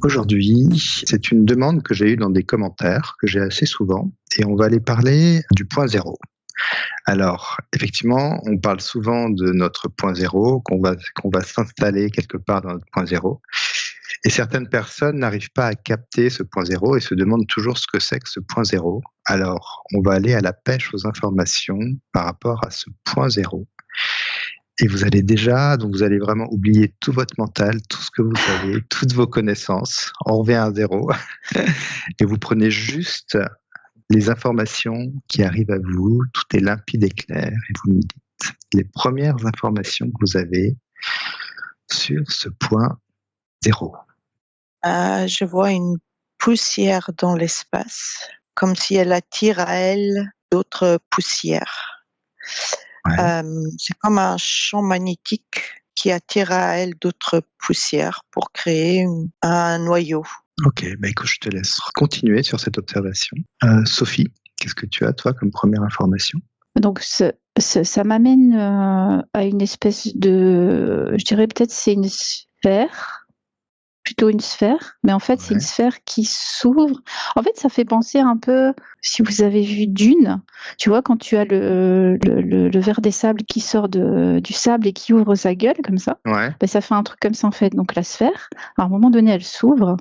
Aujourd'hui, c'est une demande que j'ai eue dans des commentaires, que j'ai assez souvent, et on va aller parler du point zéro. Alors, effectivement, on parle souvent de notre point zéro, qu'on va s'installer quelque part dans notre point zéro. Et certaines personnes n'arrivent pas à capter ce point zéro et se demandent toujours ce que c'est que ce point zéro. Alors, on va aller à la pêche aux informations par rapport à ce point zéro. Et vous allez vraiment oublier tout votre mental, tout ce que vous savez, toutes vos connaissances. On revient à zéro. Et vous prenez juste les informations qui arrivent à vous. Tout est limpide et clair. Et vous me dites les premières informations que vous avez sur ce point zéro. Je vois une poussière dans l'espace, comme si elle attire à elle d'autres poussières. Ouais. C'est comme un champ magnétique qui attire à elle d'autres poussières pour créer un noyau. Ok, écoute, je te laisse continuer sur cette observation. Sophie, qu'est-ce que tu as, toi, comme première information? Donc, ça m'amène à une espèce de... Je dirais peut-être c'est une sphère, plutôt une sphère, mais en fait, c'est une sphère qui s'ouvre. En fait, ça fait penser un peu, si vous avez vu Dune, tu vois, quand tu as le ver des sables qui sort du sable et qui ouvre sa gueule, comme ça, ça fait un truc comme ça, en fait. Donc, la sphère, à un moment donné, elle s'ouvre.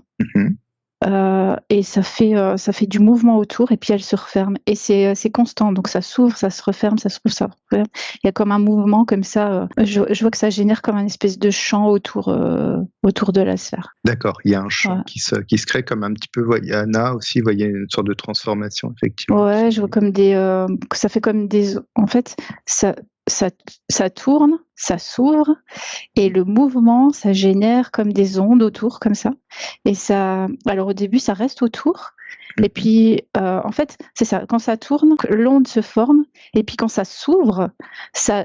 Et ça fait du mouvement autour et puis elle se referme et c'est constant, donc ça s'ouvre, ça se referme, ça s'ouvre, ça se referme. Il y a comme un mouvement comme ça. Je vois que ça génère comme un espèce de champ autour de la sphère. D'accord, il y a un champ qui se crée comme un petit peu. Anna aussi, il y a une sorte de transformation effectivement. Ouais, je vois comme ça fait comme des. En fait, ça tourne, ça s'ouvre, et le mouvement, ça génère comme des ondes autour, comme ça. Et ça, alors au début, ça reste autour, et puis en fait, c'est ça. Quand ça tourne, l'onde se forme, et puis quand ça s'ouvre, ça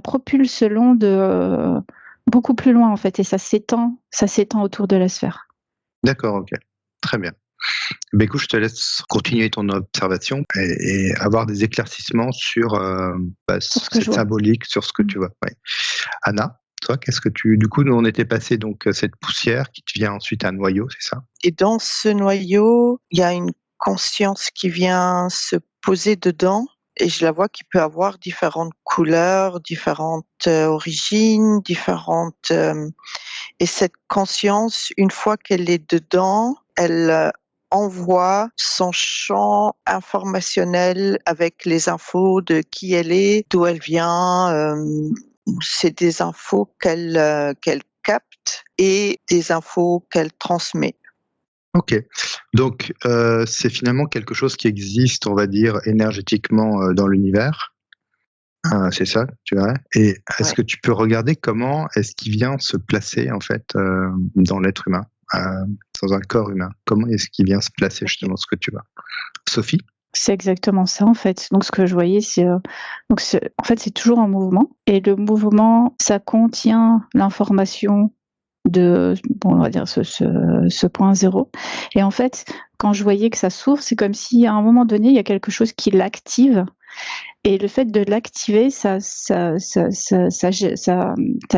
propulse l'onde beaucoup plus loin en fait, et ça s'étend autour de la sphère. D'accord, ok, très bien. Écoute, je te laisse continuer ton observation et avoir des éclaircissements sur cette symbolique, sur ce que tu vois. Ouais. Anna, toi, qu'est-ce que du coup, nous on était passé donc cette poussière qui devient ensuite un noyau, c'est ça? Et dans ce noyau, il y a une conscience qui vient se poser dedans. Et je la vois qui peut avoir différentes couleurs, différentes origines, différentes. Et cette conscience, une fois qu'elle est dedans, elle envoie son champ informationnel avec les infos de qui elle est, d'où elle vient. C'est des infos qu'elle capte et des infos qu'elle transmet. Ok, donc c'est finalement quelque chose qui existe, on va dire, énergétiquement dans l'univers. C'est ça, tu vois. Et est-ce que tu peux regarder comment est-ce qu'il vient se placer en fait dans l'être humain, dans un corps humain? Comment est-ce qu'il vient se placer justement, ce que tu vois? Sophie? C'est exactement ça en fait. Donc ce que je voyais, en fait c'est toujours en mouvement, et le mouvement, ça contient l'information on va dire ce point zéro. Et en fait, quand je voyais que ça s'ouvre, c'est comme si à un moment donné, il y a quelque chose qui l'active. Et le fait de l'activer, ça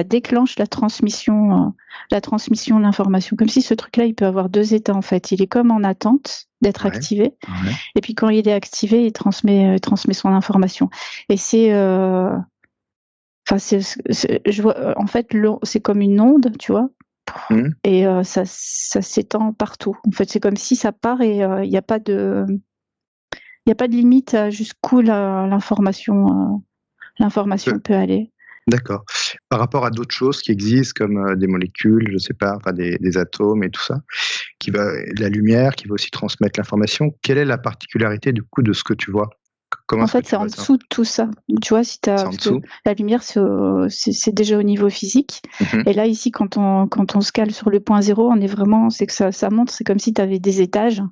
déclenche la transmission de l'information. Comme si ce truc-là, il peut avoir deux états en fait. Il est comme en attente d'être activé. Et puis quand il est activé, il transmet son information. Et je vois, en fait, c'est comme une onde, tu vois. Et ça s'étend partout. En fait, c'est comme si ça part et il n'y a pas de limite à jusqu'où l'information peut aller. D'accord. Par rapport à d'autres choses qui existent comme des molécules, je sais pas, enfin des atomes et tout ça, la lumière qui va aussi transmettre l'information, quelle est la particularité du coup de ce que tu vois? En fait, c'est en dessous de tout ça. Tu vois, la lumière, c'est déjà au niveau physique. Et là, ici, quand on se cale sur le point zéro, on est vraiment, c'est que ça montre, c'est comme si tu avais des étages.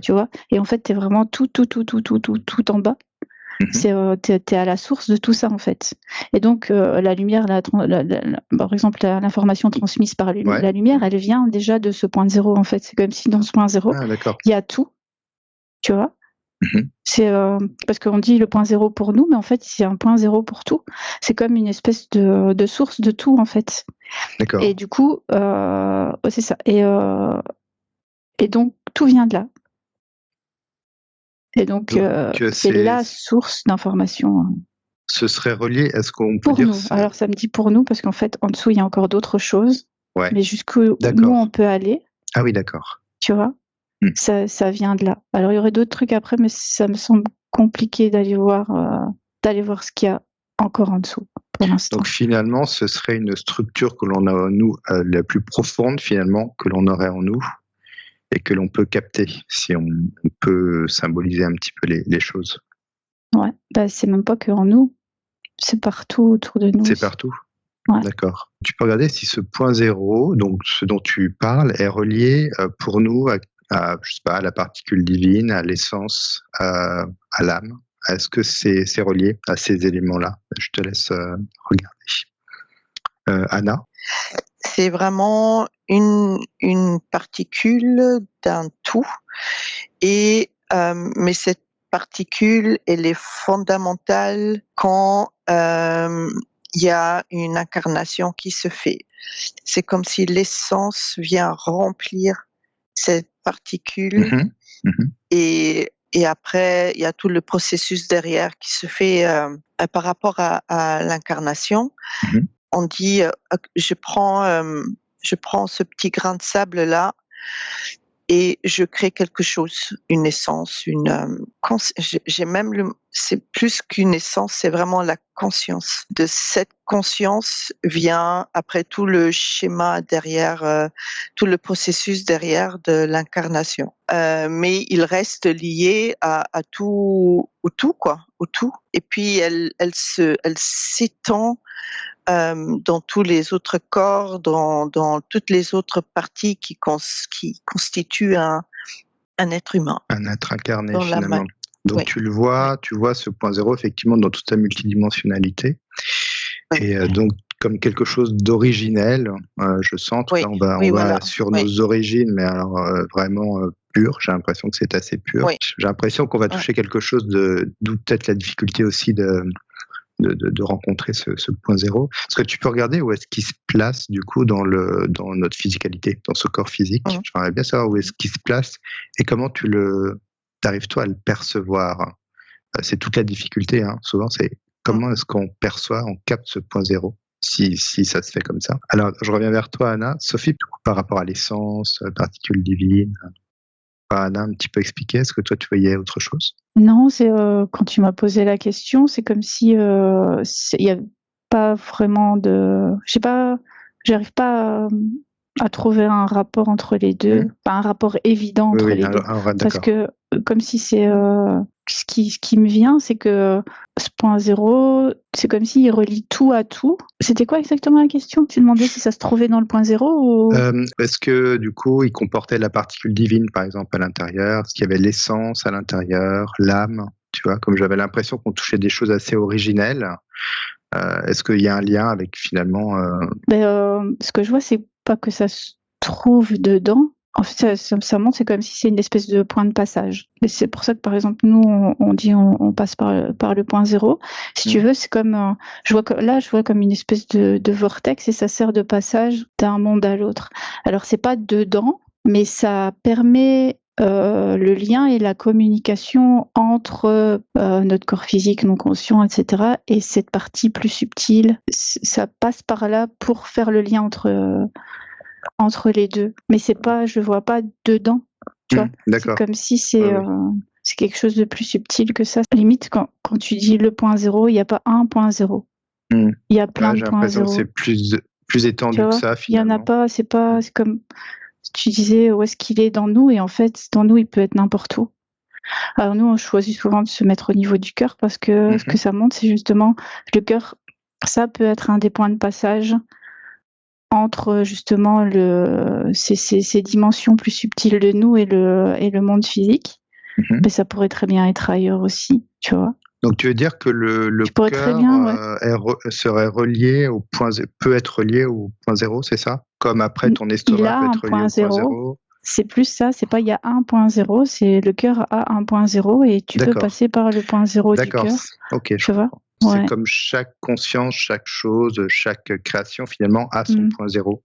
Tu vois. Et en fait, tu es vraiment tout en bas. T'es à la source de tout ça, en fait. Et donc, la lumière, par exemple, l'information transmise par la lumière, elle vient déjà de ce point zéro, en fait. C'est comme si dans ce point zéro, il y a tout. Tu vois. Mhm. C'est parce qu'on dit le point zéro pour nous, mais en fait, c'est un point zéro pour tout. C'est comme une espèce de source de tout, en fait. D'accord. Et du coup, c'est ça. Et donc, tout vient de là. Et donc, c'est la source d'information. Ce serait relié, est-ce qu'on peut pour dire... nous. Alors, ça me dit pour nous, parce qu'en fait, en dessous, il y a encore d'autres choses. Ouais. Mais jusqu'où nous, on peut aller. Ah oui, d'accord. Tu vois, ça vient de là. Alors, il y aurait d'autres trucs après, mais ça me semble compliqué d'aller voir ce qu'il y a encore en dessous pour l'instant. Donc finalement, ce serait une structure que l'on a en nous, la plus profonde finalement, que l'on aurait en nous et que l'on peut capter, si on peut symboliser un petit peu les choses. Ouais, bah, c'est même pas que en nous, c'est partout autour de nous. C'est aussi. Partout. Ouais. D'accord. Tu peux regarder si ce point zéro, donc ce dont tu parles, est relié pour nous à, je sais pas, à la particule divine, à l'essence, à l'âme. Est-ce que c'est relié à ces éléments-là? Je te laisse regarder. Anna? C'est vraiment une particule d'un tout, et mais cette particule, elle est fondamentale quand il y a une incarnation qui se fait. C'est comme si l'essence vient remplir cette particule. Mm-hmm. Mm-hmm. Et après, il y a tout le processus derrière qui se fait par rapport à l'incarnation. Mm-hmm. On dit, je prends ce petit grain de sable là et je crée quelque chose, une essence, j'ai même c'est plus qu'une essence, c'est vraiment la conscience. De cette conscience vient après tout le schéma derrière, tout le processus derrière de l'incarnation. Mais il reste lié à tout, au tout. Et puis elle s'étend dans tous les autres corps, dans toutes les autres parties qui constituent un être humain. Un être incarné, dans finalement. Donc oui. tu le vois, tu vois ce point zéro effectivement dans toute sa multidimensionnalité. Oui. Et donc comme quelque chose d'originel, je sens. En tout cas, on va voilà. sur nos origines, mais alors vraiment pur. J'ai l'impression que c'est assez pur. Oui. J'ai l'impression qu'on va toucher quelque chose d'où peut-être la difficulté aussi de rencontrer ce point zéro. Est-ce que tu peux regarder où est-ce qu'il se place du coup dans notre physicalité, dans ce corps physique? J'aimerais bien savoir où est-ce qu'il se place et comment t'arrives toi à le percevoir. C'est toute la difficulté, hein. Souvent c'est comment est-ce qu'on perçoit, on capte ce point zéro, si ça se fait comme ça. Alors je reviens vers toi Anna. Sophie, par rapport à l'essence, particules divines, Anna un petit peu expliqué, est-ce que toi tu voyais autre chose? Non, c'est quand tu m'as posé la question, c'est comme si il y a pas vraiment de, j'arrive pas à trouver un rapport entre les deux, pas un rapport évident entre les deux, parce que comme si c'est ce qui me vient, c'est que ce point zéro, c'est comme s'il relie tout à tout. C'était quoi exactement la question? Tu demandais si ça se trouvait dans le point zéro ou... Est-ce que du coup il comportait la particule divine par exemple à l'intérieur? Est-ce qu'il y avait l'essence à l'intérieur, l'âme? Tu vois, comme j'avais l'impression qu'on touchait des choses assez originelles. Est-ce qu'il y a un lien avec finalement ce que je vois, c'est pas que ça se trouve dedans. En fait, ça montre, c'est comme si c'est une espèce de point de passage. Et c'est pour ça que, par exemple, nous, on dit on passe par le point zéro. Si tu veux, c'est comme, je vois comme une espèce de vortex et ça sert de passage d'un monde à l'autre. Alors, c'est pas dedans, mais ça permet le lien et la communication entre notre corps physique non conscient, etc., et cette partie plus subtile. Ça passe par là pour faire le lien entre les deux, mais c'est pas, je vois pas dedans, tu vois. C'est comme si c'est quelque chose de plus subtil que ça. Limite, quand tu dis le point zéro, il n'y a pas un point zéro. Il y a plein de points zéro. C'est plus étendu que ça, finalement. Il y en a pas, c'est comme tu disais, où est-ce qu'il est dans nous, et en fait, dans nous, il peut être n'importe où. Alors nous, on choisit souvent de se mettre au niveau du cœur parce que ce que ça montre, c'est justement le cœur, ça peut être un des points de passage entre justement ces dimensions plus subtiles de nous et le monde physique. Mais ça pourrait très bien être ailleurs aussi, tu vois. Donc tu veux dire que le cœur serait relié peut être relié au point zéro, c'est ça? Comme après ton estomac peut être relié au point zéro. C'est plus ça, c'est pas il y a 1.0, c'est le cœur a 1.0 et tu peux D'accord. passer par le point 0 du D'accord. cœur. Ok, je Tu vois? comprends. C'est Ouais. comme chaque conscience, chaque chose, chaque création finalement a son point zéro.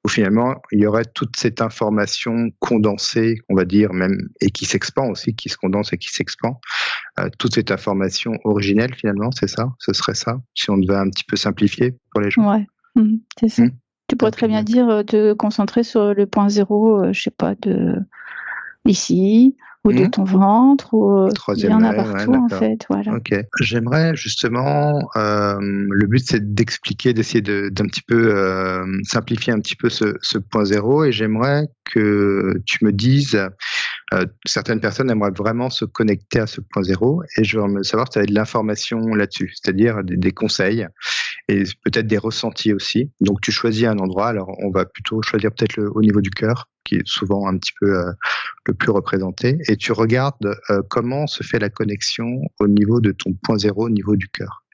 Où finalement il y aurait toute cette information condensée, on va dire même, et qui s'expand aussi, qui se condense et qui s'expand. Toute cette information originelle finalement, c'est ça? Ce serait ça? Si on devait un petit peu simplifier pour les gens? Ouais, c'est ça. Tu pourrais Ok, très bien d'accord. dire, te concentrer sur le point 0, je sais pas, de ici, ou de ton ventre, ou il y Troisième en a œil, ouais, partout en d'accord. fait, voilà. Ok. J'aimerais justement, le but c'est d'expliquer, d'essayer d'un petit peu simplifier un petit peu ce point zéro, et j'aimerais que tu me dises, certaines personnes aimeraient vraiment se connecter à ce point zéro, et je veux savoir si tu avais de l'information là-dessus, c'est-à-dire des conseils et peut-être des ressentis aussi. Donc tu choisis un endroit, alors on va plutôt choisir peut-être au niveau du cœur, qui est souvent un petit peu le plus représenté, et tu regardes comment se fait la connexion au niveau de ton point zéro, au niveau du cœur.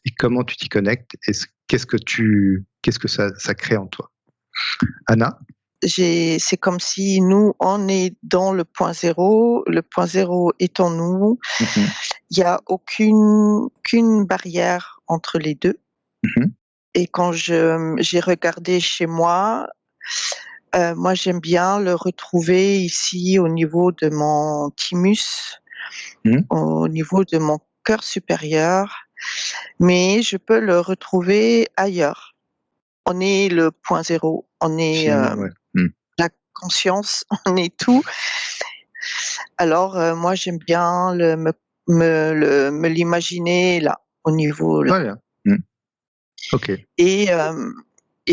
Et comment tu t'y connectes, et qu'est-ce que ça crée en toi. Anna? C'est comme si nous, on est dans le point zéro est en nous. Il n'y a aucune barrière entre les deux. Et quand j'ai regardé chez moi, moi j'aime bien le retrouver ici au niveau de mon thymus, au niveau de mon cœur supérieur, mais je peux le retrouver ailleurs. On est le point zéro, on est Finalement, ouais. la conscience, on est tout. Alors moi j'aime bien me l'imaginer là, au niveau là. Très bien. Ok. Et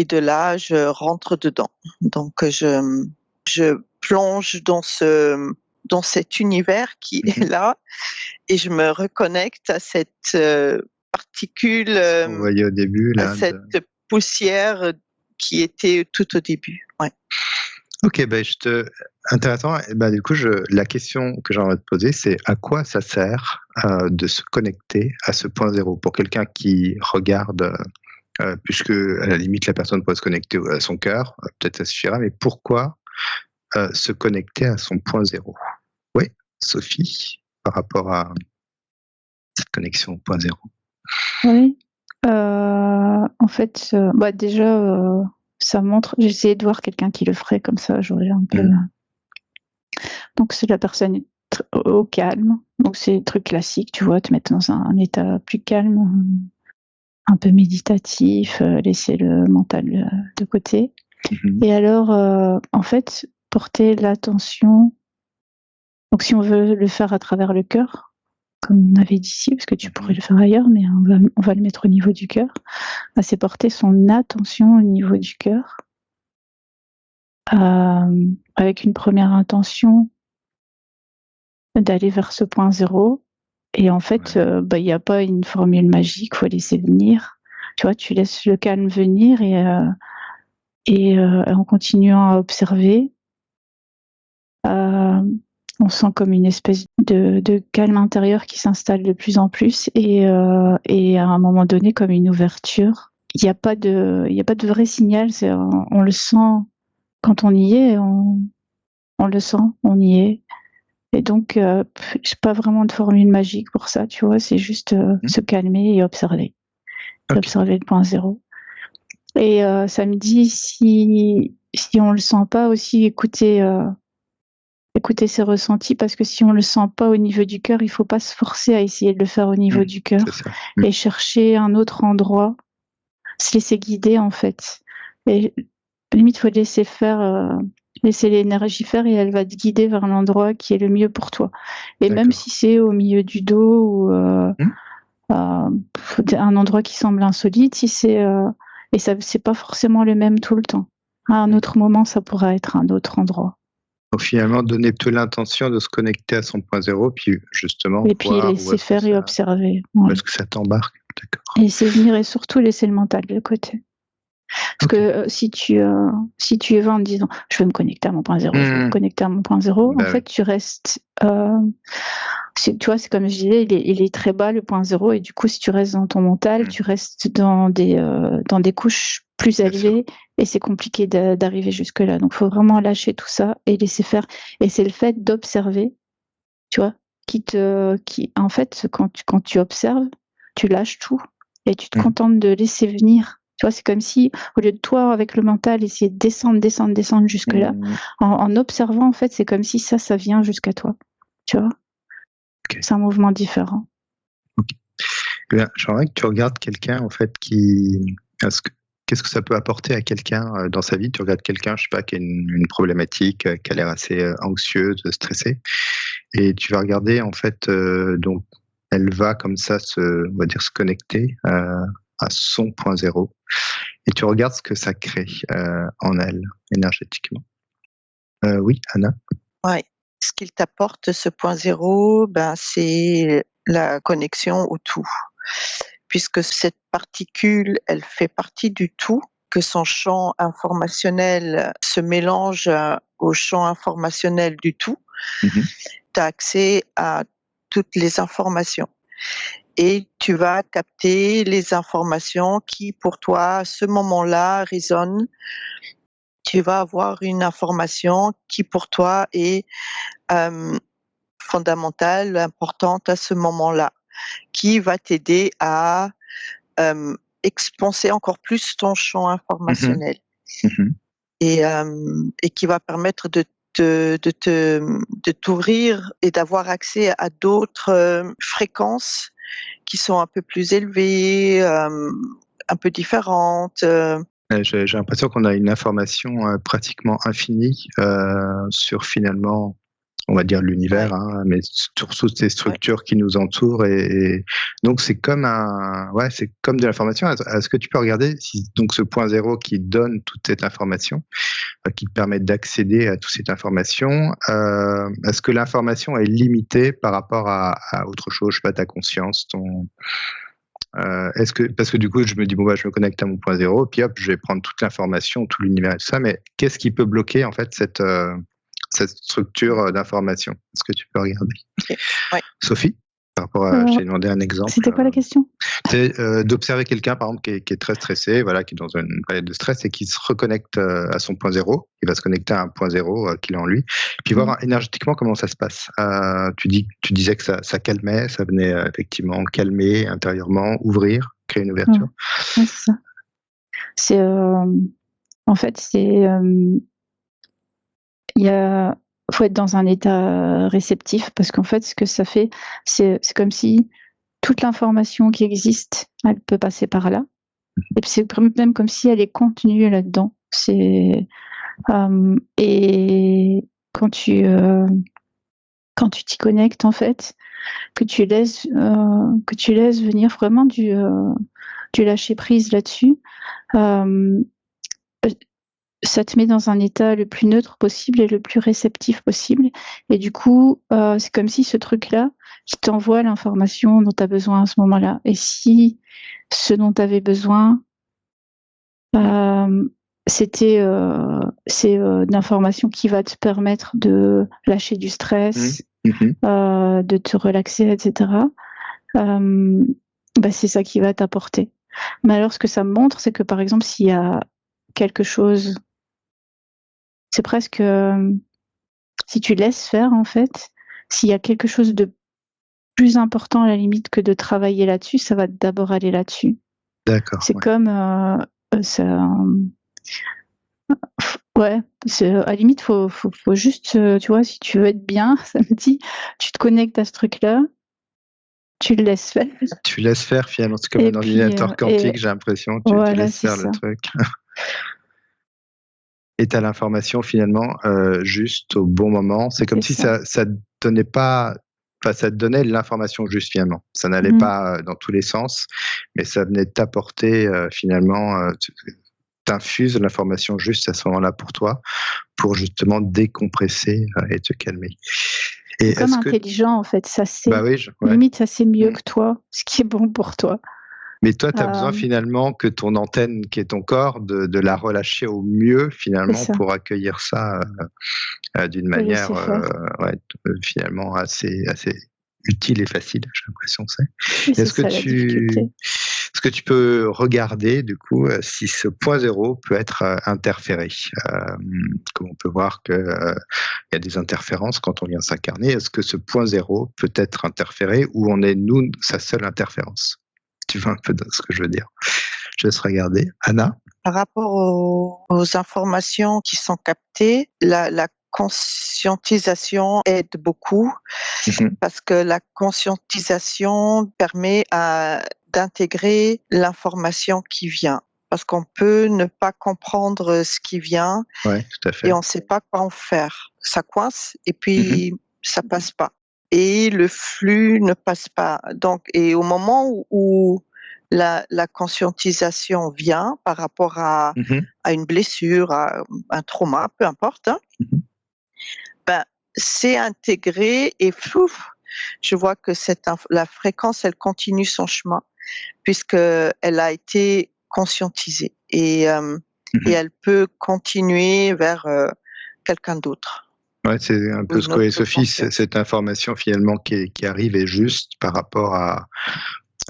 de là, je rentre dedans. Donc je plonge dans cet univers qui est là, et je me reconnecte à cette particule, On voyait au début à là. cette poussière qui était tout au début. Ouais. Ok, intéressant. Du coup, la question que j'ai envie de poser, c'est à quoi ça sert de se connecter à ce point zéro pour quelqu'un qui regarde, puisque à la limite la personne pourrait se connecter à son cœur, peut-être ça suffira, mais pourquoi se connecter à son point zéro? Oui, Sophie, par rapport à cette connexion au point zéro. Oui. En fait, déjà, ça montre. J'ai essayé de voir quelqu'un qui le ferait comme ça, j'aurais un peu. Donc, c'est la personne est au calme. Donc, c'est le truc classique, tu vois, te mettre dans un état plus calme, un peu méditatif, laisser le mental de côté. Et alors, en fait, porter l'attention. Donc, si on veut le faire à travers le cœur, comme on avait dit ici, parce que tu pourrais le faire ailleurs, mais on va le mettre au niveau du cœur, c'est porter son attention au niveau du cœur, avec une première intention d'aller vers ce point zéro. Et en fait, il n'y a pas une formule magique, faut laisser venir. Tu vois, tu laisses le calme venir, et en continuant à observer, on sent comme une espèce de calme intérieur qui s'installe de plus en plus, et à un moment donné comme une ouverture. Il n'y a pas de vrai signal, on le sent quand on y est, on le sent, on y est. Et donc, c'est pas vraiment de formule magique pour ça, tu vois, c'est juste se calmer et observer. Okay. Observer le point zéro. Et ça me dit, si on le sent pas aussi, écouter ses ressentis, parce que si on le sent pas au niveau du cœur, il faut pas se forcer à essayer de le faire au niveau du cœur, et chercher un autre endroit, se laisser guider en fait. Et limite, faut laisser faire, laisser l'énergie faire, et elle va te guider vers l'endroit qui est le mieux pour toi. Et même si c'est au milieu du dos, ou un endroit qui semble insolite, si c'est et ça, c'est pas forcément le même tout le temps. À un autre moment, ça pourra être un autre endroit. Donc finalement, donner plutôt l'intention de se connecter à son point zéro, puis justement et puis laisser faire et observer. Parce que ça t'embarque, d'accord. Et laisser venir, et surtout laisser le mental de côté. Parce que si tu y vas en te disant je veux me connecter à mon point zéro, je veux me connecter à mon point zéro, en fait tu restes tu vois, c'est comme je disais, il est très bas le point zéro, et du coup si tu restes dans ton mental, tu restes dans des couches plus élevées, et c'est compliqué d'arriver jusque là. Donc faut vraiment lâcher tout ça et laisser faire. Et c'est le fait d'observer, tu vois, qui en fait quand tu observes, tu lâches tout et tu te contentes de laisser venir. Tu vois, c'est comme si, au lieu de toi, avec le mental, essayer de descendre jusque-là, en observant, en fait, c'est comme si ça vient jusqu'à toi. Tu vois, c'est un mouvement différent. Eh bien, j'aimerais que tu regardes quelqu'un, en fait, qu'est-ce que ça peut apporter à quelqu'un dans sa vie. Tu regardes quelqu'un, je sais pas, qui a une problématique, qui a l'air assez anxieuse, stressée, et tu vas regarder, en fait, donc, elle va comme ça on va dire, se connecter à son point zéro, et tu regardes ce que ça crée en elle, énergétiquement. Oui, Anna? Ouais. Ce qu'il t'apporte, ce point zéro, c'est la connexion au tout. Puisque cette particule, elle fait partie du tout, que son champ informationnel se mélange au champ informationnel du tout. Tu as accès à toutes les informations. Et tu vas capter les informations qui, pour toi, à ce moment-là, résonnent. Tu vas avoir une information qui, pour toi, est fondamentale, importante à ce moment-là, qui va t'aider à expanser encore plus ton champ informationnel. Et qui va permettre de t'ouvrir et d'avoir accès à d'autres fréquences qui sont un peu plus élevées, un peu différentes. J'ai l'impression qu'on a une information pratiquement infinie sur, finalement, on va dire, l'univers, mais sur toutes ces structures qui nous entourent, et donc c'est comme c'est comme de l'information. Est-ce que tu peux regarder si donc ce point zéro qui donne toute cette information, qui te permet d'accéder à toute cette information, est-ce que l'information est limitée par rapport à autre chose, je sais pas, ta conscience, parce que du coup je me dis je me connecte à mon point zéro, puis hop, je vais prendre toute l'information, tout l'univers et tout ça, mais qu'est-ce qui peut bloquer, en fait, cette structure d'information? Est-ce que tu peux regarder? Ouais. Sophie, par rapport à, je t'ai demandé un exemple. C'était quoi la question? D'observer quelqu'un, par exemple, qui est très stressé, voilà, qui est dans une période de stress et qui se reconnecte à son point zéro. Il va se connecter à un point zéro qu'il a en lui, puis voir énergétiquement comment ça se passe. Tu disais que ça calmait, ça venait effectivement calmer intérieurement, ouvrir, créer une ouverture. Ouais, c'est ça. En fait, faut être dans un état réceptif, parce qu'en fait, ce que ça fait, c'est comme si toute l'information qui existe, elle peut passer par là. Et puis c'est même comme si elle est contenue là-dedans. Et quand tu t'y connectes, en fait, que tu laisses venir vraiment du lâcher prise là-dessus, ça te met dans un état le plus neutre possible et le plus réceptif possible. Et du coup, c'est comme si ce truc-là, qui t'envoie l'information dont tu as besoin à ce moment-là. Et si ce dont tu avais besoin, c'est d'information qui va te permettre de lâcher du stress, de te relaxer, etc. C'est ça qui va t'apporter. Mais alors, ce que ça me montre, c'est que, par exemple, s'il y a quelque chose, c'est presque, si tu laisses faire, en fait, s'il y a quelque chose de plus important à la limite que de travailler là-dessus, ça va d'abord aller là-dessus. D'accord. C'est comme ça. Ouais, à la limite, faut juste, tu vois, si tu veux être bien samedi, tu te connectes à ce truc-là, tu le laisses faire. Tu laisses faire, finalement, c'est comme un ordinateur quantique, j'ai l'impression, tu laisses faire le truc. Et tu as l'information, finalement, juste au bon moment. C'est comme si ça donnait pas, enfin, ça te donnait l'information juste, finalement. Ça n'allait pas dans tous les sens, mais ça venait t'apporter, finalement, t'infuses l'information juste à ce moment-là pour toi, pour justement décompresser et te calmer. C'est comme intelligent, en fait. Ça sait. Bah oui, limite, ça sait mieux que toi, ce qui est bon pour toi. Mais toi, tu as besoin finalement que ton antenne, qui est ton corps, de la relâcher au mieux finalement pour accueillir ça d'une manière finalement assez utile et facile, j'ai l'impression. Est-ce que tu peux regarder du coup si ce point zéro peut être interféré, comme on peut voir qu'il y a des interférences quand on vient s'incarner. Est-ce que ce point zéro peut être interféré ou on est nous sa seule interférence? Tu vois un peu ce que je veux dire. Je laisse regarder. Anna? Par rapport aux informations qui sont captées, la conscientisation aide beaucoup parce que la conscientisation permet d'intégrer l'information qui vient. Parce qu'on peut ne pas comprendre ce qui vient tout à fait. Et on ne sait pas quoi en faire. Ça coince et puis ça passe pas. Et le flux ne passe pas. Donc, et au moment où la conscientisation vient par rapport à une blessure, à un trauma, peu importe, c'est intégré et je vois que la fréquence, elle continue son chemin puisqu'elle a été conscientisée et elle peut continuer vers quelqu'un d'autre. Ouais, c'est un peu ce que Sophie, cette information finalement qui arrive est juste par rapport à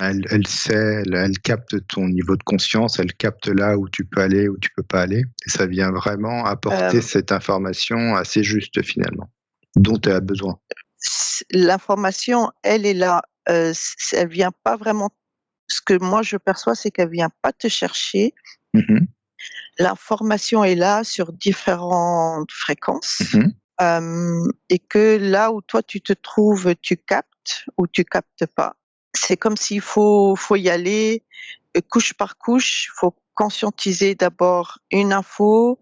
elle sait, elle capte ton niveau de conscience, elle capte là où tu peux aller, où tu peux pas aller, et ça vient vraiment apporter cette information assez juste finalement, dont tu as besoin. L'information, elle est là, elle vient pas vraiment. Ce que moi je perçois, c'est qu'elle vient pas te chercher. L'information est là sur différentes fréquences. Et que là où toi tu te trouves, tu captes ou tu captes pas. C'est comme s'il faut y aller couche par couche. Il faut conscientiser d'abord une info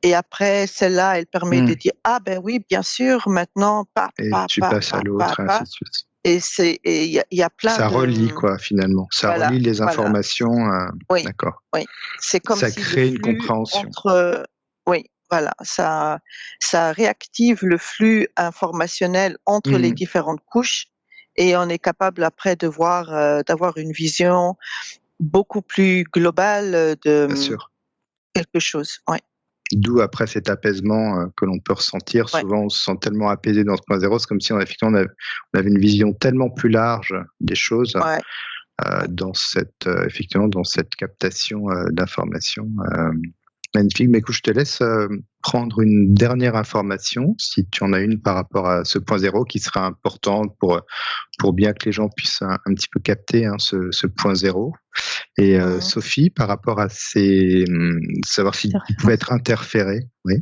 et après celle-là, elle permet de dire ah ben oui bien sûr maintenant tu passes à l'autre, ainsi de suite. Et il y a plein ça relie quoi finalement, ça relie les informations. Oui, d'accord. Oui, c'est comme ça si crée le une flux compréhension. Voilà, ça réactive le flux informationnel entre les différentes couches et on est capable après de voir, d'avoir une vision beaucoup plus globale de quelque chose. Ouais. D'où après cet apaisement que l'on peut ressentir. Souvent, on se sent tellement apaisé dans ce point zéro, c'est comme si on avait une vision tellement plus large des choses dans cette captation d'informations. Magnifique. Mais écoute, je te laisse prendre une dernière information, si tu en as une par rapport à ce point zéro qui sera importante pour bien que les gens puissent un petit peu capter ce point zéro. Et Sophie, par rapport à savoir s'il pouvait être interféré. Oui.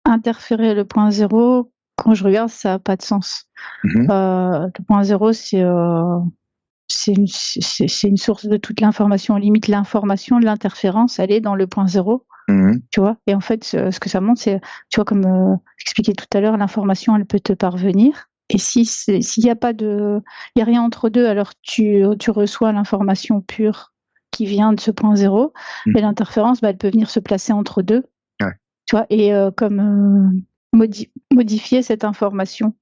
Interférer le point zéro, quand je regarde, ça n'a pas de sens. Le point zéro, c'est une source de toute l'information. Limite, l'information de l'interférence, elle est dans le point zéro. Tu vois. Et en fait, ce que ça montre, c'est, tu vois, comme j'expliquais tout à l'heure, l'information, elle peut te parvenir. Et s'il y a rien entre deux, alors tu reçois l'information pure qui vient de ce point zéro, et l'interférence, elle peut venir se placer entre deux. Ouais. Tu vois, et modifier cette information.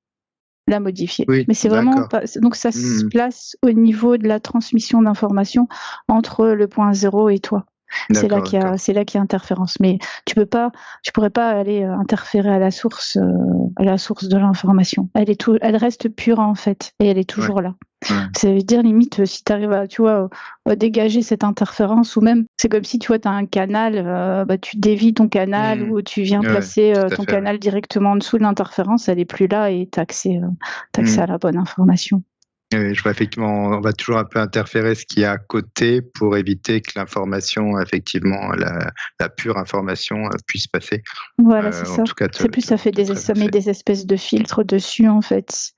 La modifier. Mais c'est vraiment pas. Donc ça se place au niveau de la transmission d'informations entre le point zéro et toi. C'est là qu'il y a interférence. Mais tu pourrais pas aller interférer à la source de l'information. Elle reste pure en fait, et elle est toujours là. Ça veut dire limite si tu arrives à dégager cette interférence, ou même c'est comme si tu vois, tu as un canal, tu dévies ton canal ou tu viens placer ton canal directement en dessous de l'interférence, elle est plus là et tu as accès à la bonne information. Oui, je vois effectivement, on va toujours un peu interférer ce qu'il y a à côté pour éviter que l'information, effectivement, la pure information puisse passer. Voilà, c'est ça. C'est plus, ça met des espèces de filtres dessus, en fait,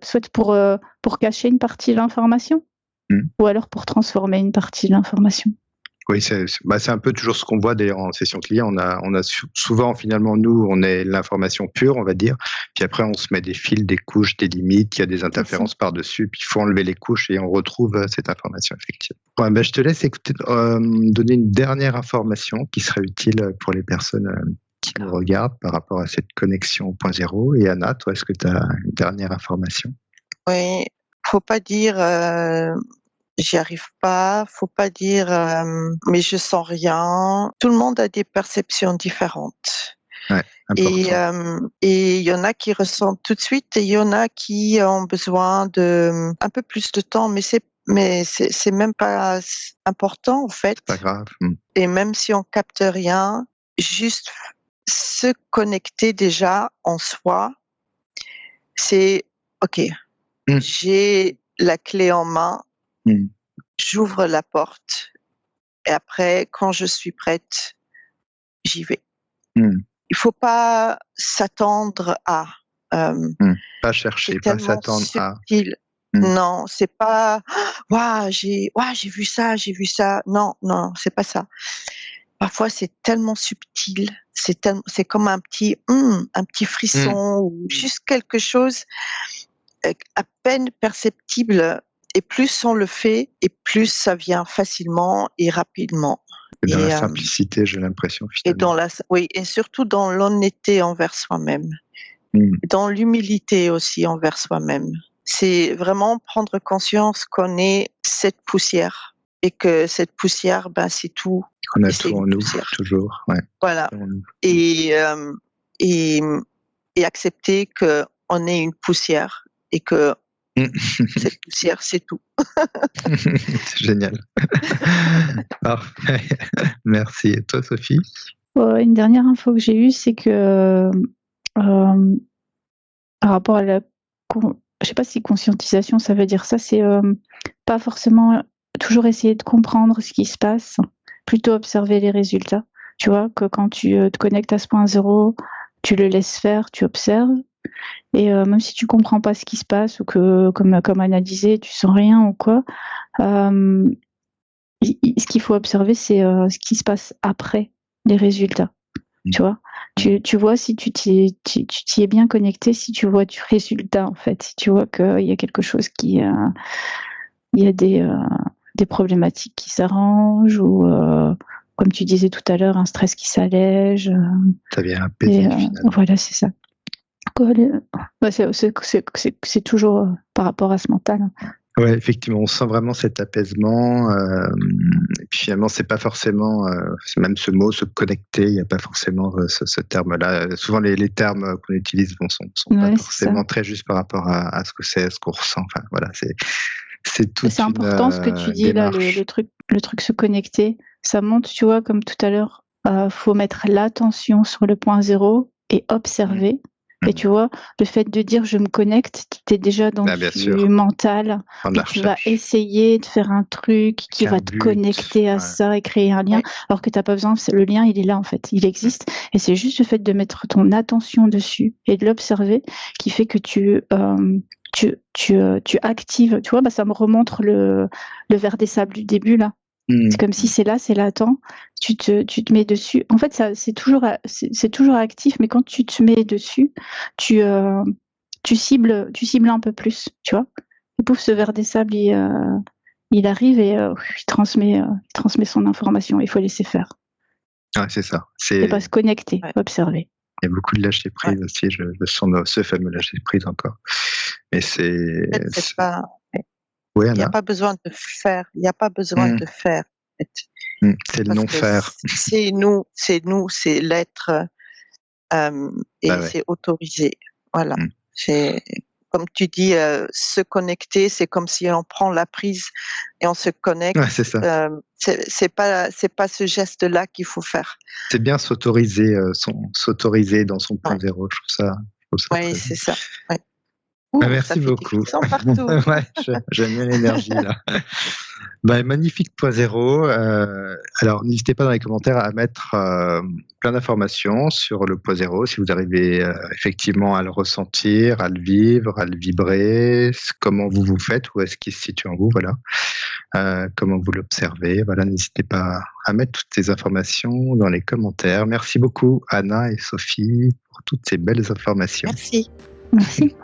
soit pour cacher une partie de l'information, ou alors pour transformer une partie de l'information. Oui, c'est un peu toujours ce qu'on voit d'ailleurs en session client. On a souvent finalement, nous, on est l'information pure, on va dire. Puis après, on se met des fils, des couches, des limites, il y a des interférences par-dessus. Puis il faut enlever les couches et on retrouve cette information effectivement. Je te laisse donner une dernière information qui serait utile pour les personnes qui nous regardent par rapport à cette connexion au point zéro. Et Anna, toi, est-ce que tu as une dernière information? Oui. faut pas dire j'y arrive pas, faut pas dire mais je sens rien. Tout le monde a des perceptions différentes. Ouais, important. Et il y en a qui ressentent tout de suite et il y en a qui ont besoin de un peu plus de temps, mais c'est même pas important en fait. Pas grave. Et même si on capte rien, juste se connecter déjà en soi, c'est OK. J'ai la clé en main, j'ouvre la porte et après, quand je suis prête, j'y vais. Il faut pas s'attendre à. Pas chercher, C'est pas tellement s'attendre à. subtil. Non, c'est pas waouh, j'ai vu ça, j'ai vu ça. Non, c'est pas ça. Parfois, c'est tellement subtil, c'est comme un petit frisson ou juste quelque chose à peine perceptible. Et plus on le fait, et plus ça vient facilement et rapidement. Et dans la simplicité, j'ai l'impression finalement. Et surtout dans l'honnêteté envers soi-même, dans l'humilité aussi envers soi-même. C'est vraiment prendre conscience qu'on est cette poussière et que cette poussière, c'est tout. Qu'on a tout en nous, toujours. Ouais. Voilà. Et accepter qu'on est une poussière et que cette poussière, c'est tout. C'est génial. Parfait. Merci. Et toi, Sophie? Une dernière info que j'ai eue, c'est que par rapport à la... Je sais pas si conscientisation, ça veut dire ça, c'est pas forcément toujours essayer de comprendre ce qui se passe, plutôt observer les résultats. Tu vois, que quand tu te connectes à ce point zéro, tu le laisses faire, tu observes. Et même si tu comprends pas ce qui se passe ou que, comme Anna disait, tu sens rien ou quoi, ce qu'il faut observer, c'est ce qui se passe après les résultats. Tu vois, tu vois si tu t'y es bien connecté, si tu vois du résultat en fait, si tu vois qu'il y a quelque chose qui, il y a des problématiques qui s'arrangent ou comme tu disais tout à l'heure, un stress qui s'allège. Ça vient apaiser finalement. Voilà, c'est ça. C'est toujours par rapport à ce mental. Ouais, effectivement, on sent vraiment cet apaisement. Et puis finalement, c'est pas forcément, même ce mot, se connecter, il n'y a pas forcément ce terme-là. Souvent, les termes qu'on utilise sont pas forcément très justes par rapport à ce que c'est, ce qu'on ressent. Enfin, voilà, c'est tout. C'est important ce que tu dis là, le truc se connecter. Ça montre, tu vois, comme tout à l'heure, faut mettre l'attention sur le point zéro et observer. Et tu vois, le fait de dire je me connecte, tu es déjà dans du mental, et tu vas essayer de faire un truc qui va te connecter à ça et créer un lien, alors que tu n'as pas besoin, le lien il est là en fait, il existe, et c'est juste le fait de mettre ton attention dessus et de l'observer qui fait que tu actives, tu vois, ça me remontre le verre des sables du début là. C'est comme si c'est là, c'est latent. Tu te mets dessus. En fait, ça, c'est toujours actif, mais quand tu te mets dessus, tu cibles un peu plus, tu vois. Et pouf, ce verre des sables, il arrive et il transmet son information. Il faut laisser faire. Ouais, c'est ça. Et pas se connecter, observer. Il y a beaucoup de lâcher prise aussi. Je sens ce fameux lâcher prise encore. Mais c'est pas. Oui, il n'y a pas besoin de faire. Il n'y a pas besoin de faire. En fait. C'est le non-faire. C'est nous, c'est l'être et c'est autorisé. Voilà. C'est comme tu dis, se connecter, c'est comme si on prend la prise et on se connecte. Ouais, c'est ça. C'est pas ce geste-là qu'il faut faire. C'est bien s'autoriser dans son point zéro. Je trouve ça. Oui, c'est ça. Ouais. Merci beaucoup. Partout. J'aime bien l'énergie là. Magnifique point zéro. Alors n'hésitez pas dans les commentaires à mettre plein d'informations sur le point zéro si vous arrivez effectivement à le ressentir, à le vivre, à le vibrer, comment vous faites, où est-ce qu'il se situe en vous, voilà. Comment vous l'observez. Voilà, n'hésitez pas à mettre toutes ces informations dans les commentaires. Merci beaucoup Anna et Sophie pour toutes ces belles informations. Merci. Merci.